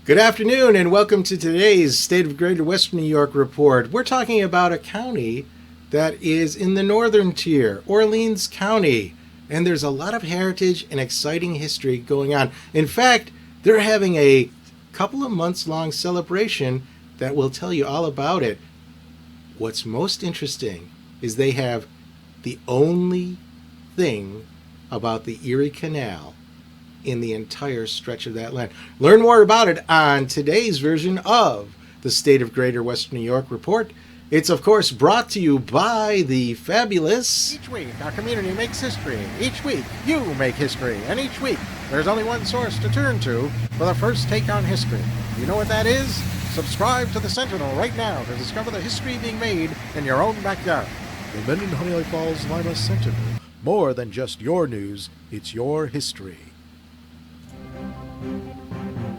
Good afternoon and welcome to today's State of Greater Western New York report. We're talking about a county that is in the northern tier, Orleans County, and there's a lot of heritage and exciting history going on. In fact, they're having a couple of months long celebration that will tell you all about it. What's most interesting is they have the only thing about the Erie Canal in the entire stretch of that land. Learn more about it on today's version of the State of Greater Western New York report. It's, of course, brought to you by the fabulous... Each week, our community makes history. Each week, you make history. And each week, there's only one source to turn to for the first take on history. You know what that is? Subscribe to the Sentinel right now to discover the history being made in your own backyard. The Mendon Honeoye Falls Lima Sentinel. More than just your news, it's your history.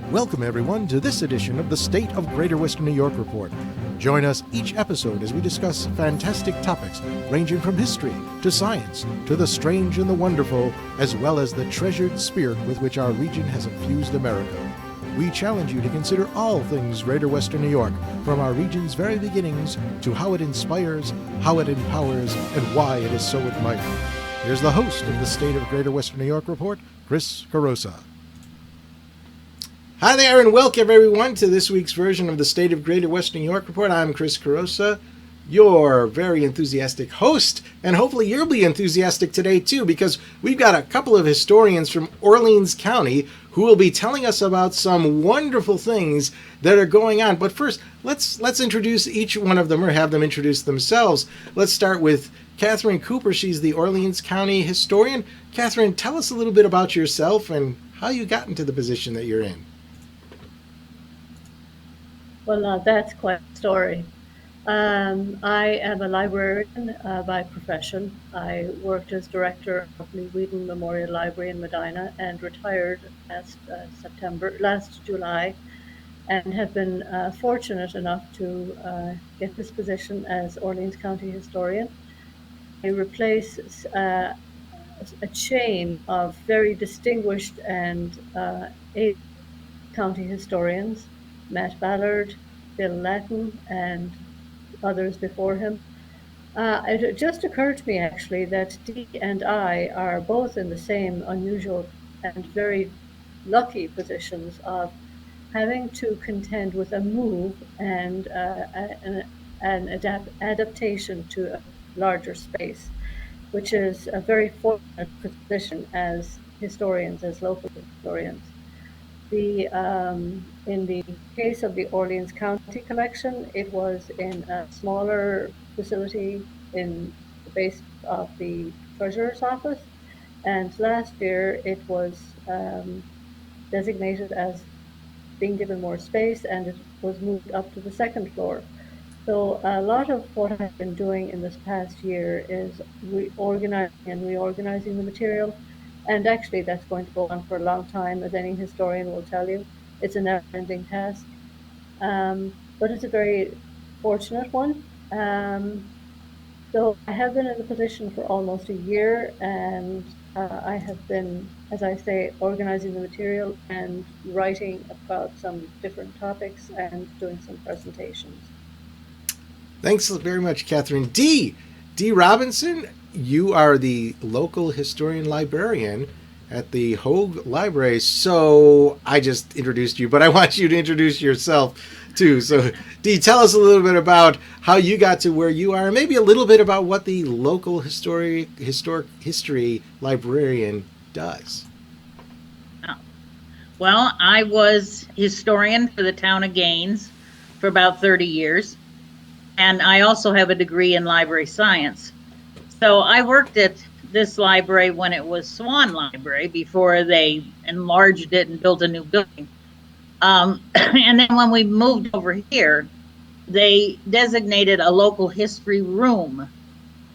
Welcome, everyone, to this edition of the State of Greater Western New York report. Join us each episode as we discuss fantastic topics ranging from history to science to the strange and the wonderful, as well as the treasured spirit with which our region has infused America. We challenge you to consider all things Greater Western New York, from our region's very beginnings to how it inspires, how it empowers, and why it is so admired. Here's the host of the State of Greater Western New York report, Chris Carosa. Hi there and welcome everyone to this week's version of the State of Greater Western New York report. I'm Chris Carosa, your very enthusiastic host, and hopefully you'll be enthusiastic today too, because we've got a couple of historians from Orleans County who will be telling us about some wonderful things that are going on. But first, let's introduce each one of them, or have them introduce themselves. Let's start with Catherine Cooper. She's the Orleans County historian. Catherine, tell us a little bit about yourself and how you got into the position that you're in. Well, now that's quite a story. I am a librarian by profession. I worked as director of the Whedon Memorial Library in Medina and retired last July, and have been fortunate enough to get this position as Orleans County historian. I replace a chain of very distinguished and able county historians, Matt Ballard, Bill Latin, and others before him. It just occurred to me, actually, that Dee and I are both in the same unusual and very lucky positions of having to contend with a move and an adaptation to a larger space, which is a very fortunate position as historians, as local historians. In the case of the Orleans County collection, it was in a smaller facility in the base of the treasurer's office, and last year it was designated as being given more space, and it was moved up to the second floor. So a lot of what I've been doing in this past year is reorganizing the material. And actually, that's going to go on for a long time, as any historian will tell you. It's a never-ending task. But it's a very fortunate one. So I have been in the position for almost a year, and I have been, as I say, organizing the material and writing about some different topics and doing some presentations. Thanks very much, Catherine. Dee Robinson, you are the local historian librarian at the Hoag Library. So I just introduced you, but I want you to introduce yourself too. So Dee, tell us a little bit about how you got to where you are, and maybe a little bit about what the local historic history librarian does. Well, I was historian for the town of Gaines for about 30 years, and I also have a degree in library science. So I worked at this library when it was Swan Library before they enlarged it and built a new building. And then when we moved over here, they designated a local history room,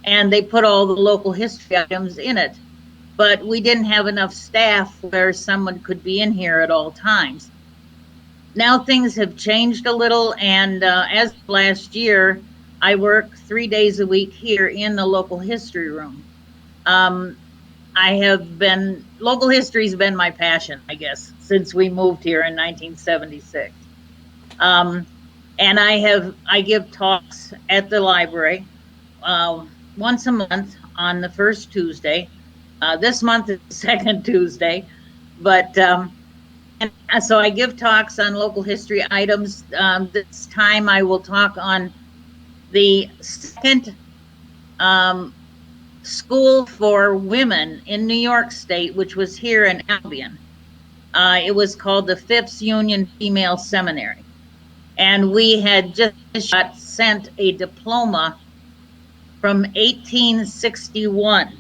and they put all the local history items in it. But we didn't have enough staff where someone could be in here at all times. Now things have changed a little, and as of last year, I work 3 days a week here in the local history room. Local history's been my passion, I guess. since we moved here in 1976. And I give talks at the library once a month on the first Tuesday. This month is the second Tuesday, but and so I give talks on local history items. This time I will talk on the second school for women in New York State, which was here in Albion. It was called the Phipps Union Female Seminary. And we had just sent a diploma from 1861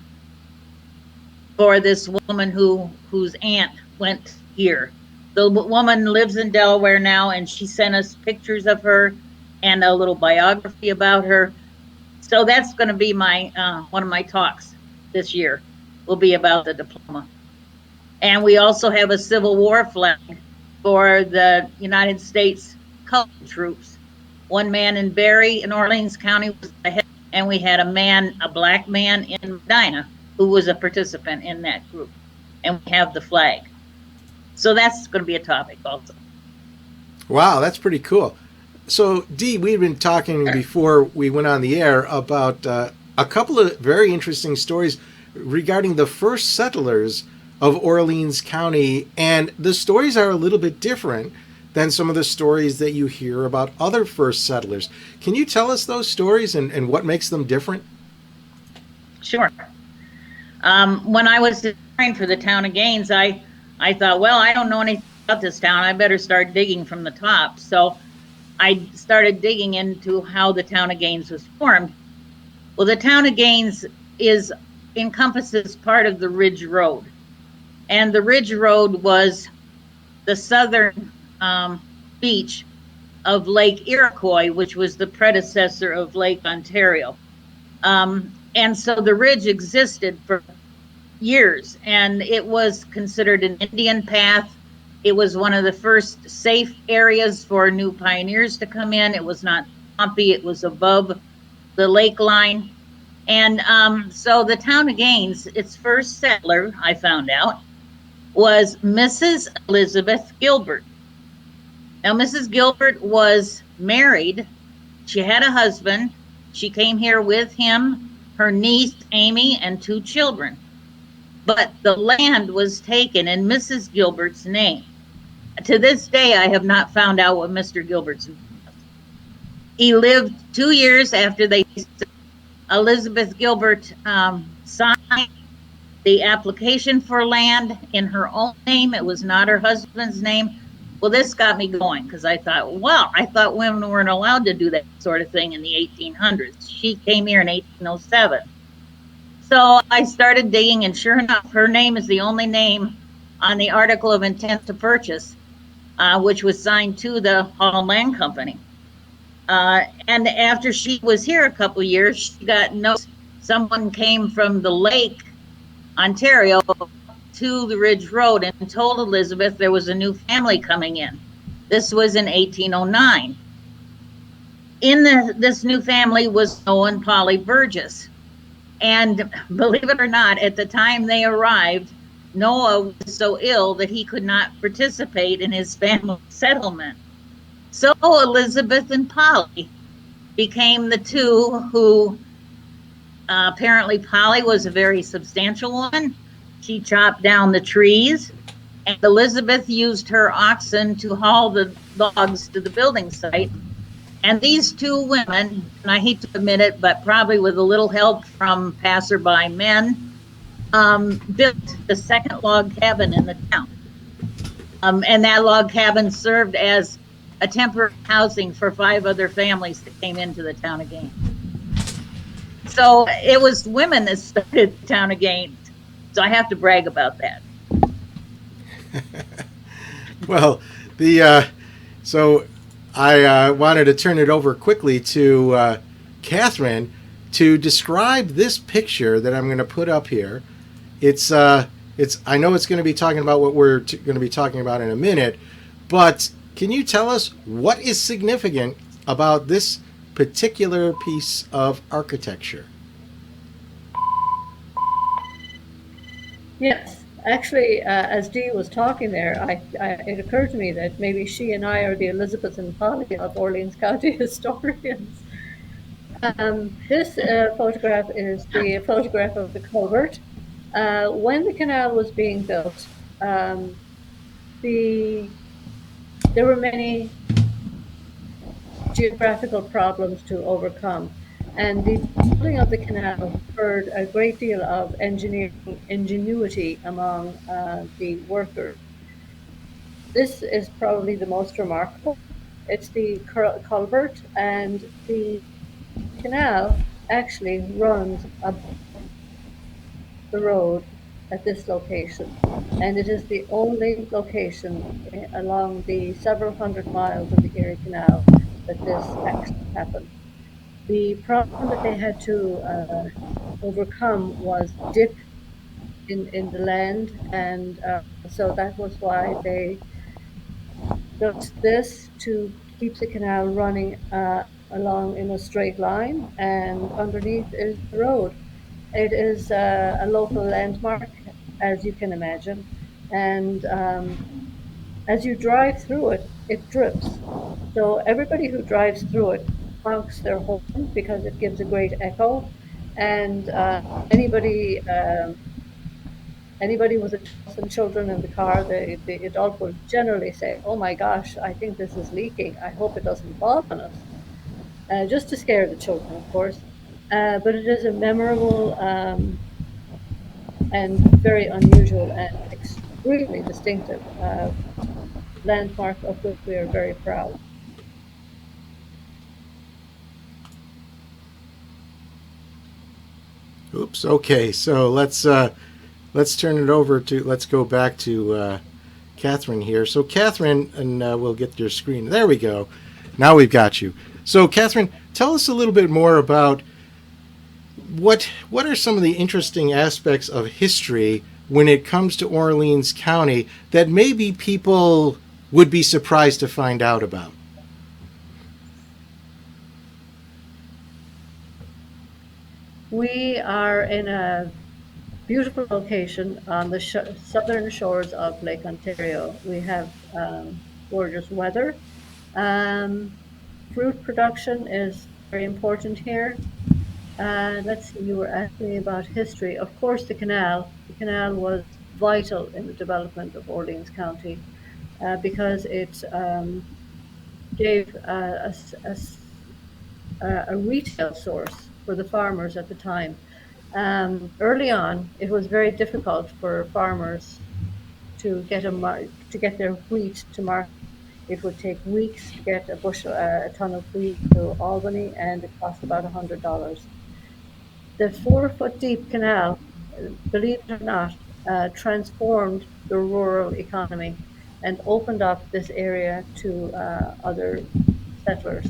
for this woman whose aunt went here. The woman lives in Delaware now, and she sent us pictures of her and a little biography about her. So that's going to be my one of my talks this year will be about the diploma. And we also have a Civil War flag for the United States colored troops. One man in Berry in Orleans County was the head, and we had a black man in Medina who was a participant in that group. And we have the flag. So that's going to be a topic also. Wow, that's pretty cool. So, Dee, we've been talking before we went on the air about a couple of very interesting stories regarding the first settlers of Orleans County, and the stories are a little bit different than some of the stories that you hear about other first settlers. Can you tell us those stories and what makes them different? Sure. When I was designing for the town of Gaines, I thought, well, I don't know anything about this town. I better start digging from the top. So I started digging into how the town of Gaines was formed. Well, the town of Gaines encompasses part of the Ridge Road. And the Ridge Road was the southern beach of Lake Iroquois, which was the predecessor of Lake Ontario. And so the ridge existed for years, and it was considered an Indian path. It was one of the first safe areas for new pioneers to come in. It was not swampy. It was above the lake line. And so the town of Gaines, its first settler, I found out, was Mrs. Elizabeth Gilbert. Now, Mrs. Gilbert was married. She had a husband. She came here with him, her niece, Amy, and 2 children. But the land was taken in Mrs. Gilbert's name. To this day, I have not found out what Mr. Gilbert's name was. He lived 2 years after Elizabeth Gilbert signed the application for land in her own name. It was not her husband's name. Well, this got me going because I thought, I thought women weren't allowed to do that sort of thing in the 1800s. She came here in 1807. So I started digging, and sure enough, her name is the only name on the article of intent to purchase, which was signed to the Hall Land Company. And after she was here a couple years, she got notice. Someone came from the lake, Ontario, to the Ridge Road and told Elizabeth there was a new family coming in. This was in 1809. In this new family was Noah and Polly Burgess. And believe it or not, at the time they arrived, Noah was so ill that he could not participate in his family settlement. So Elizabeth and Polly became the two who, apparently Polly was a very substantial woman. She chopped down the trees, and Elizabeth used her oxen to haul the logs to the building site. And these 2 women, and I hate to admit it, but probably with a little help from passerby men, built the second log cabin in the town. And that log cabin served as a temporary housing for 5 other families that came into the town of Gaines. So it was women that started the town of Gaines. So I have to brag about that. Well, so I wanted to turn it over quickly to Catherine to describe this picture that I'm going to put up here. It's I know it's going to be talking about what we're going to be talking about in a minute, but can you tell us what is significant about this particular piece of architecture? Yes. Actually, as Dee was talking there, it occurred to me that maybe she and I are the Elizabeth and Polly of Orleans County historians. This photograph is the photograph of the culvert. When the canal was being built, um, the there were many geographical problems to overcome, and the building of the canal spurred a great deal of engineering ingenuity among the workers. This is probably the most remarkable. It's the culvert, and the canal actually runs above the road at this location. And it is the only location along the several hundred miles of the Erie Canal that this actually happened. The problem that they had to overcome was dip in the land, and so that was why they built this to keep the canal running along in a straight line, and underneath is the road. It is a local landmark, as you can imagine, and as you drive through it, it drips. So everybody who drives through it honks their horn because it gives a great echo, and anybody anybody with adults and children in the car, the adult will generally say, "Oh my gosh, I think this is leaking. I hope it doesn't fall on us," just to scare the children, of course. But it is a memorable and very unusual and extremely distinctive landmark of which we are very proud. Oops. Okay, so let's turn it over to let's go back to Catherine here. So Catherine, and we'll get your screen. There we go. Now we've got you. So Catherine, tell us a little bit more about what are some of the interesting aspects of history when it comes to Orleans County that maybe people would be surprised to find out about. We are in a beautiful location on the southern shores of Lake Ontario. We have gorgeous weather. Um, Fruit production is very important here. Let's see, you were asking me about history. Of course, the canal. The canal was vital in the development of Orleans County because it gave a retail source for the farmers at the time. Early on, it was very difficult for farmers to get to get their wheat to market. It would take weeks to get a ton of wheat to Albany, and it cost about $100. The 4 foot deep canal, believe it or not, transformed the rural economy and opened up this area to other settlers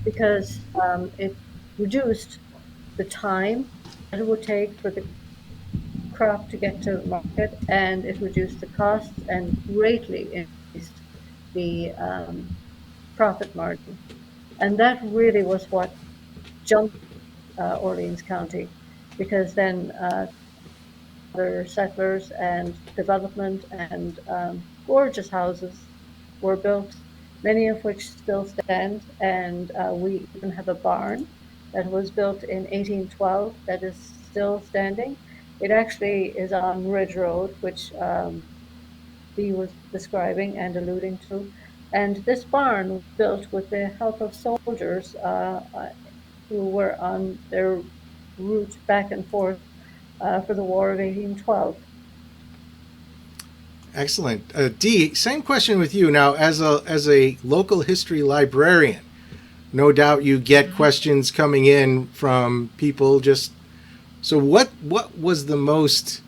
because it reduced the time that it would take for the crop to get to market, and it reduced the costs and greatly increased the profit margin. And that really was what jumped Orleans County, because then other settlers and development and gorgeous houses were built, many of which still stand. And we even have a barn that was built in 1812 that is still standing. It actually is on Ridge Road, which Dee was describing and alluding to. And this barn was built with the help of soldiers who were on their route back and forth for the War of 1812. Excellent. Dee, same question with you. Now, as a local history librarian, no doubt you get questions coming in from people just, so what was the most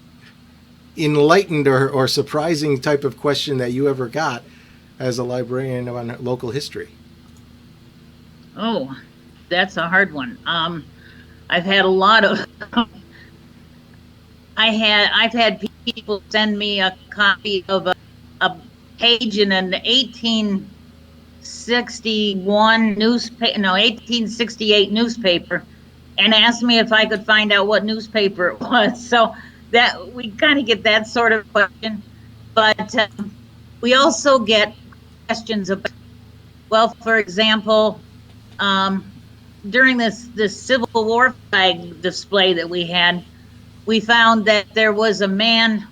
enlightened or surprising type of question that you ever got as a librarian on local history? Oh, that's a hard one. I've had a lot of I've had people send me a copy of a page in an 1861 newspaper, no, 1868 newspaper, and asked me if I could find out what newspaper it was. So that we kind of get that sort of question, but we also get questions about, well, for example, during this Civil War flag display that we had, we found that there was a man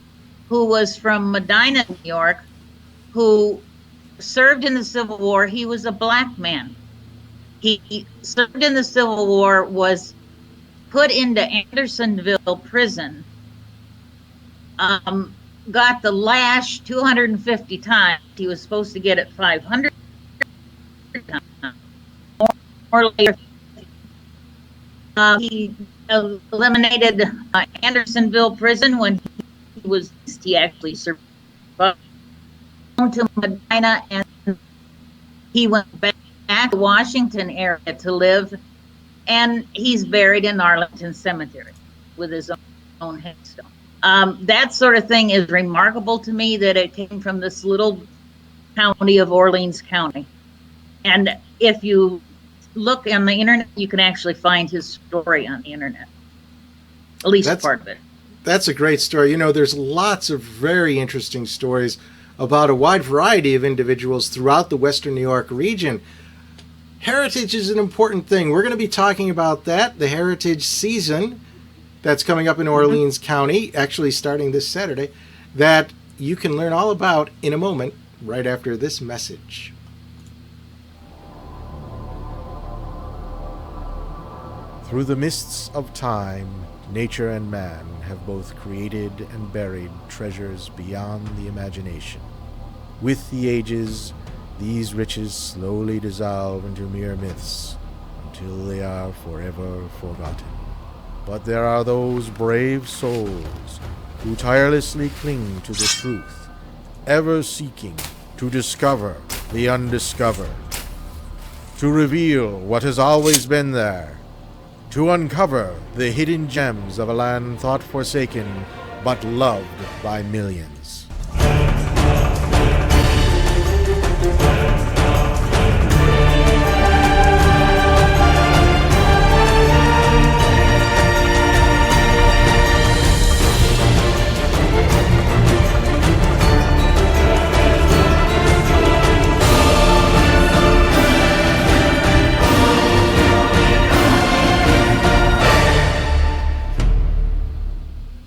who was from Medina, New York, who served in the Civil War. He was a black man. He served in the Civil War, was put into Andersonville prison, got the lash 250 times. He was supposed to get it 500 times. More later, he eliminated Andersonville prison when he actually survived to Medina, and he went back to Washington area to live, and he's buried in Arlington Cemetery with his own headstone. That sort of thing is remarkable to me, that it came from this little county of Orleans County. And if you look on the internet, you can actually find his story on the internet, at least part of it. That's a great story. You know, there's lots of very interesting stories about a wide variety of individuals throughout the Western New York region. Heritage is an important thing. We're going to be talking about that, the Heritage season that's coming up in Orleans County, actually starting this Saturday, that you can learn all about in a moment, right after this message. Through the mists of time, nature and man have both created and buried treasures beyond the imagination. With the ages, these riches slowly dissolve into mere myths until they are forever forgotten. But there are those brave souls who tirelessly cling to the truth, ever seeking to discover the undiscovered, to reveal what has always been there, to uncover the hidden gems of a land thought forsaken but loved by millions.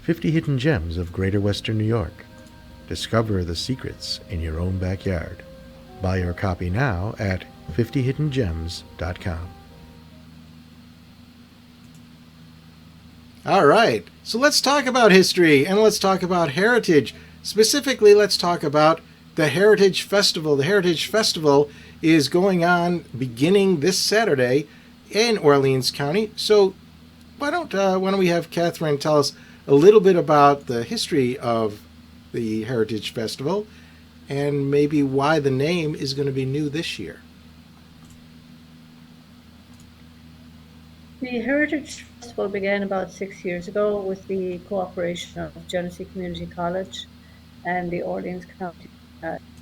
50 Hidden Gems of Greater Western New York. Discover the secrets in your own backyard. Buy your copy now at 50hiddengems.com. All right, so let's talk about history and let's talk about heritage. Specifically, let's talk about the Heritage Festival. The Heritage Festival is going on beginning this Saturday in Orleans County. So why don't we have Catherine tell us a little bit about the history of the Heritage Festival and maybe why the name is going to be new this year. The Heritage Festival began about 6 years ago with the cooperation of Genesee Community College and the Orleans County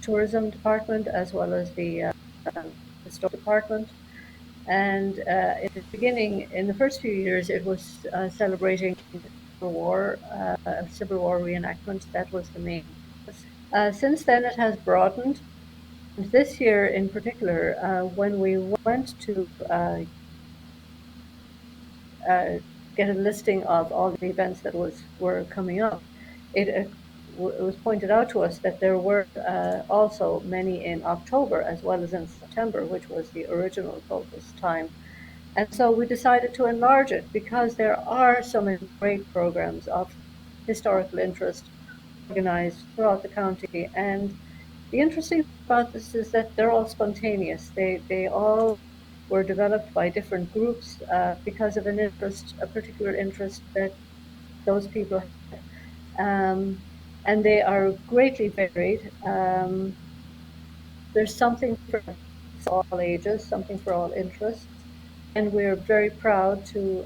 Tourism Department, as well as the Historic Department. And in the beginning, in the first few years, it was celebrating Civil War reenactment. That was the main. Since then, it has broadened. And this year, in particular, when we went to get a listing of all the events that were coming up, it was pointed out to us that there were also many in October as well as in September, which was the original focus time. And so we decided to enlarge it because there are so many great programs of historical interest organized throughout the county. And the interesting thing about this is that they're all spontaneous. They all were developed by different groups because of a particular interest that those people had. And they are greatly varied. There's something for all ages, something for all interests. And we're very proud to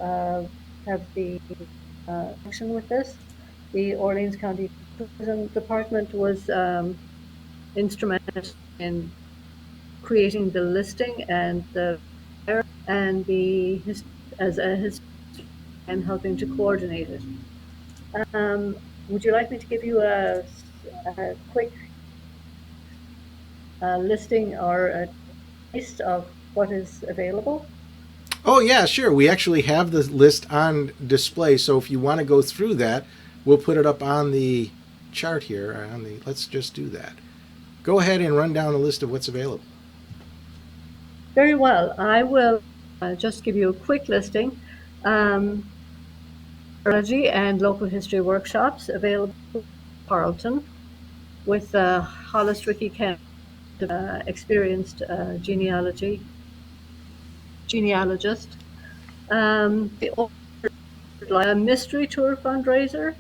have the action with this. The Orleans County Tourism Department was instrumental in creating the listing and and helping to coordinate it. Would you like me to give you a quick listing or a taste of what is available? Oh, yeah, sure. We actually have the list on display, so if you want to go through that, we'll put it up on the chart here. Let's just do that. Go ahead and run down a list of what's available. Very well. I will just give you a quick listing. Archaeology and local history workshops available in Carleton with Hollis Ricky Kent, experienced genealogist. The mystery tour fundraiser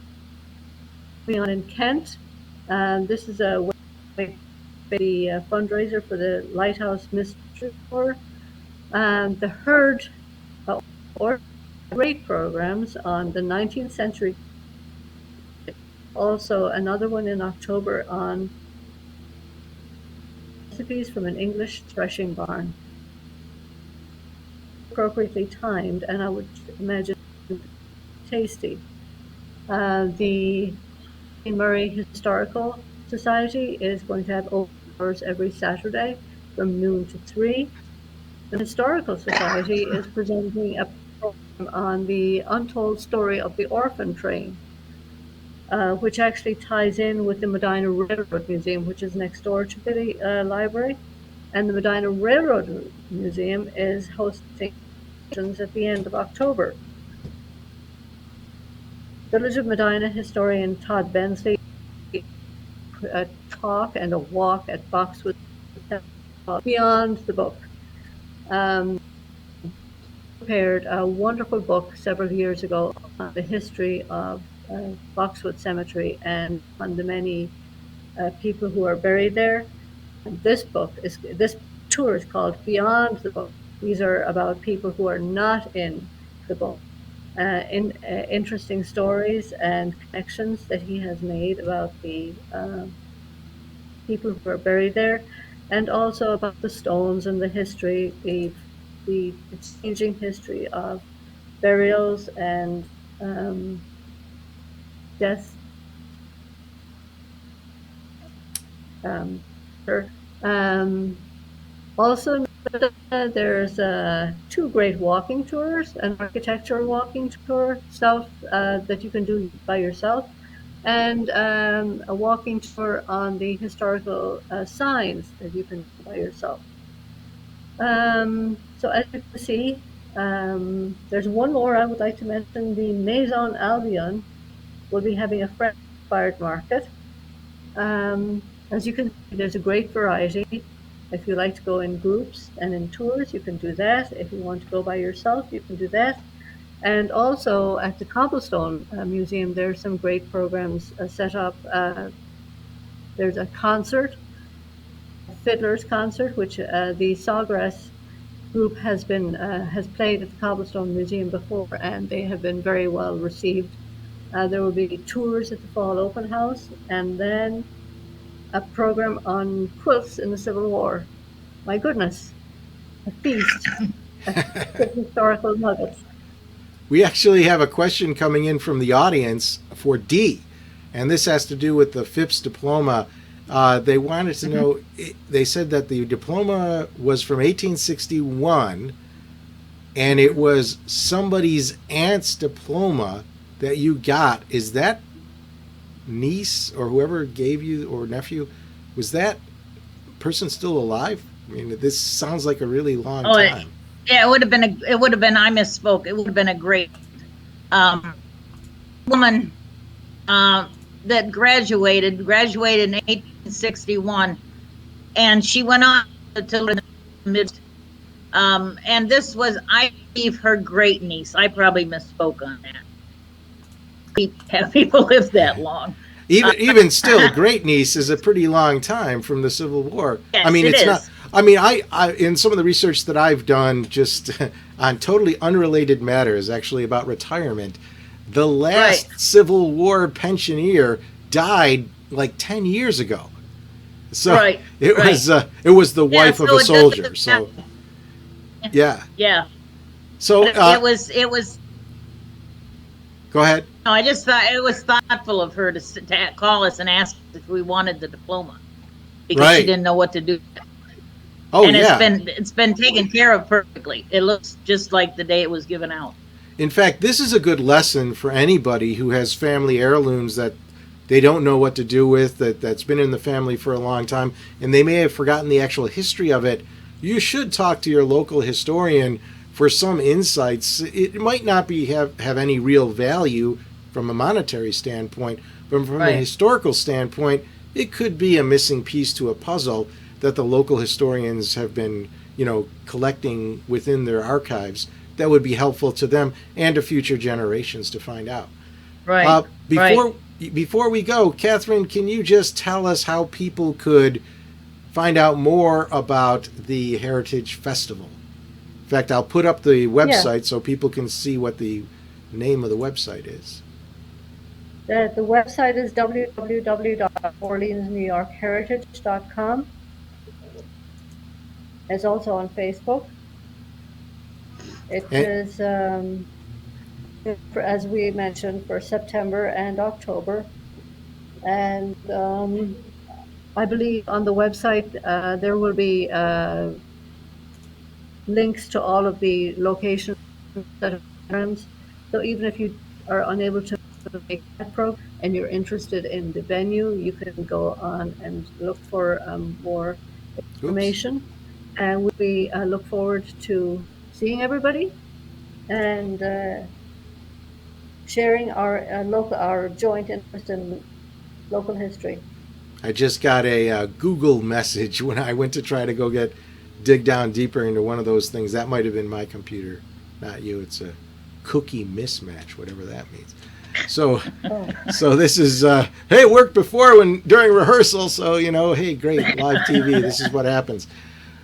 on in Kent. This is a fundraiser for the Lighthouse Mystery Tour. The Herd or great programs on the 19th century. Also, another one in October on recipes from an English threshing barn. Appropriately timed, and I would imagine tasty. The Murray Historical Society is going to have open hours every Saturday from noon to 3. The Historical Society is presenting a program on the untold story of the orphan train, which actually ties in with the Medina Railroad Museum, which is next door to the library. And the Medina Railroad Museum is hosting at the end of October. Village of Medina historian Todd Bensley a talk and a walk at Boxwood Beyond the Book. Prepared a wonderful book several years ago on the history of Boxwood Cemetery and on the many people who are buried there. And this tour is called Beyond the Book. These are about people who are not in the book. Interesting stories and connections that he has made about the people who are buried there, and also about the stones and the history, the changing history of burials and death. Also, there's 2 great walking tours: an architectural walking tour that you can do by yourself, and a walking tour on the historical signs that you can do by yourself. So as you can see, there's one more I would like to mention. The Maison Albion will be having a fresh-fired market. As you can see, there's a great variety. If you like to go in groups and in tours, you can do that. If you want to go by yourself, you can do that. And also at the Cobblestone Museum, there are some great programs set up. There's a concert, a fiddler's concert, which the Sawgrass group has played at the Cobblestone Museum before, and they have been very well received. There will be tours at the Fall Open House, and then a program on quilts in the Civil War. My goodness, a feast of historical nuggets. We actually have a question coming in from the audience for Dee, and this has to do with the Phipps diploma. They wanted to know, they said that the diploma was from 1861, and it was somebody's aunt's diploma that you got. Is that niece or whoever gave you, or nephew, was that person still alive? I mean, this sounds like a really long time. Yeah, it would have been I misspoke. It would have been a great woman that graduated in 1861, and she went on to live in the and this was, I believe, her great niece. I probably misspoke on that. Have people lived that long? Even still, great niece is a pretty long time from the Civil War. Yes, I mean, it's not. I mean, I in some of the research that I've done, just on totally unrelated matters, actually about retirement, the last Civil War pensioner died like 10 years ago. So it was the wife of a soldier. So yeah. Yeah. So it was. Go ahead. No, I just thought it was thoughtful of her to call us and ask if we wanted the diploma because she Right. didn't know what to do. Oh, And yeah. it's been taken care of perfectly. It looks just like the day it was given out. In fact, this is a good lesson for anybody who has family heirlooms that they don't know what to do with, that's been in the family for a long time, and they may have forgotten the actual history of it. You should talk to your local historian for some insights. It might not be have any real value from a monetary standpoint, but from a Right. historical standpoint, it could be a missing piece to a puzzle that the local historians have been, collecting within their archives that would be helpful to them and to future generations to find out. Right. Before we go, Catherine, can you just tell us how people could find out more about the Heritage Festival? In fact, I'll put up the website so people can see what the name of the website is. The website is www.orleansnewyorkheritage.com. It's also on Facebook. It is, as we mentioned, for September and October. And I believe on the website there will be links to all of the locations that are programs. So even if you are unable to make that program and you're interested in the venue, you can go on and look for more information. And we look forward to seeing everybody and sharing our joint interest in local history. I just got a Google message when I went to try to dig down deeper into one of those things. That might have been my computer, not you. It's a cookie mismatch, whatever that means. So, so this is hey, it worked before during rehearsal. So hey, great live TV. This is what happens.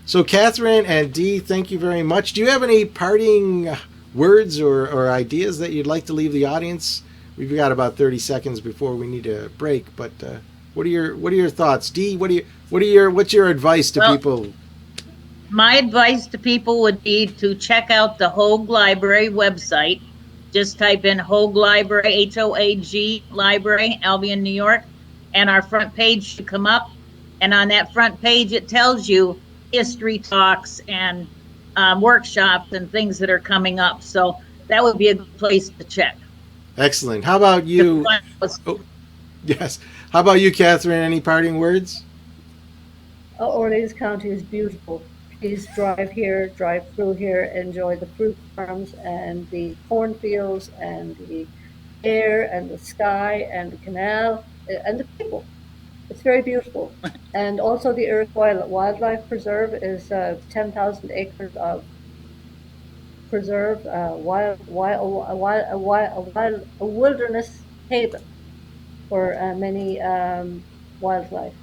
So Catherine and Dee, thank you very much. Do you have any parting words or ideas that you'd like to leave the audience? We've got about 30 seconds before we need a break, but what are your thoughts, Dee? What's your advice to people? My advice to people would be to check out the Hoag Library website. Just type in Hoag Library, Hoag Library, Albion, New York, and our front page should come up. And on that front page, it tells you history talks and workshops and things that are coming up. So that would be a good place to check. Excellent. How about you? Yes. How about you, Catherine? Any parting words? Orleans County is beautiful. Please drive through here, enjoy the fruit farms and the cornfields and the air and the sky and the canal and the people. It's very beautiful. And also the Erie Wildlife Preserve is 10,000 acres of preserve, a wilderness haven for many wildlife.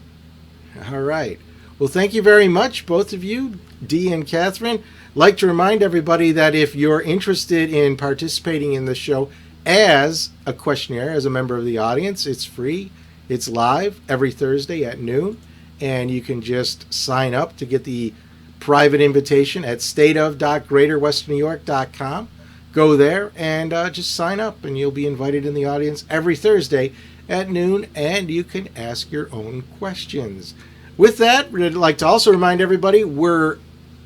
All right. Well, thank you very much, both of you, Dee and Catherine. I'd like to remind everybody that if you're interested in participating in the show as a questionnaire, as a member of the audience, it's free. It's live every Thursday at noon, and you can just sign up to get the private invitation at stateof.greaterwesternewyork.com. Go there and just sign up, and you'll be invited in the audience every Thursday at noon, and you can ask your own questions. With that, we'd like to also remind everybody we're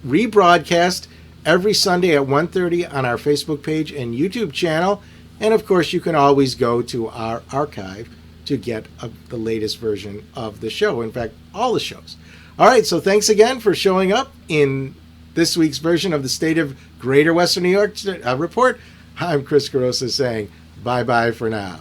rebroadcast every Sunday at 1:30 on our Facebook page and YouTube channel, and of course you can always go to our archive to get the latest version of the show. In fact, all the shows. All right, so thanks again for showing up in this week's version of the State of Greater Western New York Report. I'm Chris Carosa saying bye-bye for now.